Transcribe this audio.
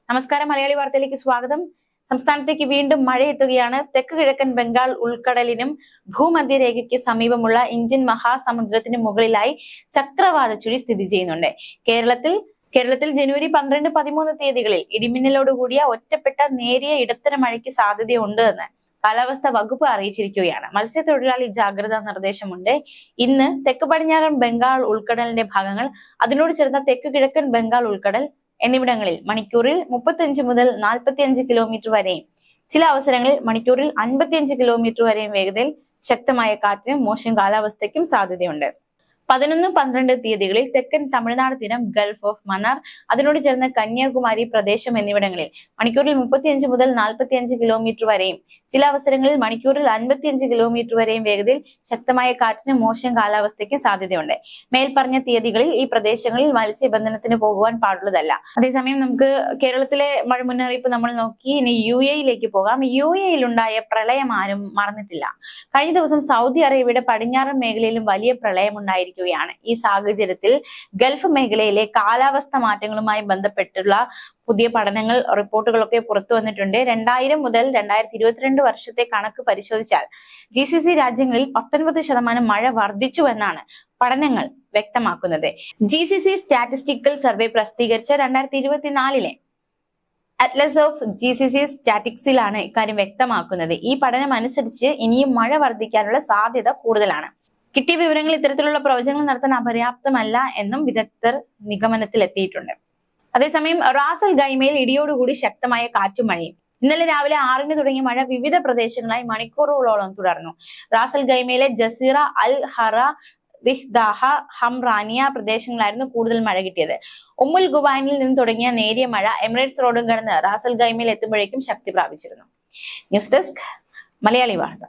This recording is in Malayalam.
നമസ്കാരം, മലയാളി വാർത്തയിലേക്ക് സ്വാഗതം. സംസ്ഥാനത്തേക്ക് വീണ്ടും മഴയെത്തുകയാണ്. തെക്ക് കിഴക്കൻ ബംഗാൾ ഉൾക്കടലിനും ഭൂമധ്യരേഖയ്ക്ക് സമീപമുള്ള ഇന്ത്യൻ മഹാസമുദ്രത്തിന് മുകളിലായി ചക്രവാത ചുഴി സ്ഥിതി ചെയ്യുന്നുണ്ട്. കേരളത്തിൽ ജനുവരി 12, 13 തീയതികളിൽ ഇടിമിന്നലോടുകൂടിയ ഒറ്റപ്പെട്ട നേരിയ ഇടത്തരം മഴയ്ക്ക് സാധ്യതയുണ്ട് എന്ന് കാലാവസ്ഥാ വകുപ്പ് അറിയിച്ചിരിക്കുകയാണ്. മത്സ്യത്തൊഴിലാളി ജാഗ്രതാ നിർദ്ദേശമുണ്ട്. ഇന്ന് തെക്ക് പടിഞ്ഞാറൻ ബംഗാൾ ഉൾക്കടലിന്റെ ഭാഗങ്ങൾ, അതിനോട് ചേർന്ന തെക്ക് കിഴക്കൻ ബംഗാൾ ഉൾക്കടൽ എന്നിവിടങ്ങളിൽ മണിക്കൂറിൽ 35 മുതൽ 45 കിലോമീറ്റർ വരെയും ചില അവസരങ്ങളിൽ മണിക്കൂറിൽ 55 കിലോമീറ്റർ വരെയും വേഗതയിൽ ശക്തമായ കാറ്റിനും മോശം കാലാവസ്ഥയ്ക്കും സാധ്യതയുണ്ട്. 11, 12 തീയതികളിൽ തെക്കൻ തമിഴ്നാട് തീരം, ഗൾഫ് ഓഫ് മന്നാർ, അതിനോട് ചേർന്ന കന്യാകുമാരി പ്രദേശം എന്നിവിടങ്ങളിൽ മണിക്കൂറിൽ 35 മുതൽ 45 കിലോമീറ്റർ വരെയും ചില അവസരങ്ങളിൽ മണിക്കൂറിൽ 55 കിലോമീറ്റർ വരെയും വേഗതയിൽ ശക്തമായ കാറ്റിനും മോശം കാലാവസ്ഥയ്ക്ക് സാധ്യതയുണ്ട്. മേൽപ്പറഞ്ഞ തീയതികളിൽ ഈ പ്രദേശങ്ങളിൽ മത്സ്യബന്ധനത്തിന് പോകുവാൻ പാടുള്ളതല്ല. അതേസമയം നമുക്ക് കേരളത്തിലെ മഴ മുന്നറിയിപ്പ് നമ്മൾ നോക്കി. ഇനി UAE പോകാം. UAE ഉണ്ടായ പ്രളയം ആരും മറന്നിട്ടില്ല. കഴിഞ്ഞ ദിവസം സൗദി അറേബ്യയുടെ പടിഞ്ഞാറൻ മേഖലയിലും വലിയ പ്രളയം ഉണ്ടായിരിക്കും. ഈ സാഹചര്യത്തിൽ ഗൾഫ് മേഖലയിലെ കാലാവസ്ഥ മാറ്റങ്ങളുമായി ബന്ധപ്പെട്ടുള്ള പുതിയ പഠനങ്ങൾ, റിപ്പോർട്ടുകളൊക്കെ പുറത്തു വന്നിട്ടുണ്ട്. 2000 മുതൽ 2022 വർഷത്തെ കണക്ക് പരിശോധിച്ചാൽ GCC രാജ്യങ്ങളിൽ 19% മഴ വർദ്ധിച്ചു എന്നാണ് പഠനങ്ങൾ വ്യക്തമാക്കുന്നത്. GCC സ്റ്റാറ്റിസ്റ്റിക്കൽ സർവേ പ്രസിദ്ധീകരിച്ച 2024 അറ്റ്ലസ് ഓഫ് GCC സ്റ്റാറ്റിക്സിലാണ് ഇക്കാര്യം വ്യക്തമാക്കുന്നത്. ഈ പഠനം അനുസരിച്ച് ഇനിയും മഴ വർദ്ധിക്കാനുള്ള സാധ്യത കൂടുതലാണ്. കിട്ടിയ വിവരങ്ങൾ ഇത്തരത്തിലുള്ള പ്രവചനങ്ങൾ നടത്താൻ അപര്യാപ്തമല്ല എന്നും വിദഗ്ധർ നിഗമനത്തിലെത്തിയിട്ടുണ്ട്. അതേസമയം റാസൽ ഖൈമയിൽ ഇടിയോടുകൂടി ശക്തമായ കാറ്റും മഴയും. ഇന്നലെ രാവിലെ 6 തുടങ്ങിയ മഴ വിവിധ പ്രദേശങ്ങളായി മണിക്കൂറുകളോളം തുടർന്നു. റാസൽ ഖൈമയിലെ ജസീറ, അൽ ഹറ, ദിഹ്ദാഹ, ഹംറാനിയ പ്രദേശങ്ങളായിരുന്നു കൂടുതൽ മഴ കിട്ടിയത്. ഉമ്മുൽ ഖുവൈനിൽ നിന്ന് തുടങ്ങിയ നേരിയ മഴ എമിറേറ്റ്സ് റോഡും കടന്ന് റാസൽ ഖൈമയിൽ എത്തുമ്പോഴേക്കും ശക്തി പ്രാപിച്ചിരുന്നു. ന്യൂസ് ഡെസ്ക്, മലയാളി വാർത്ത.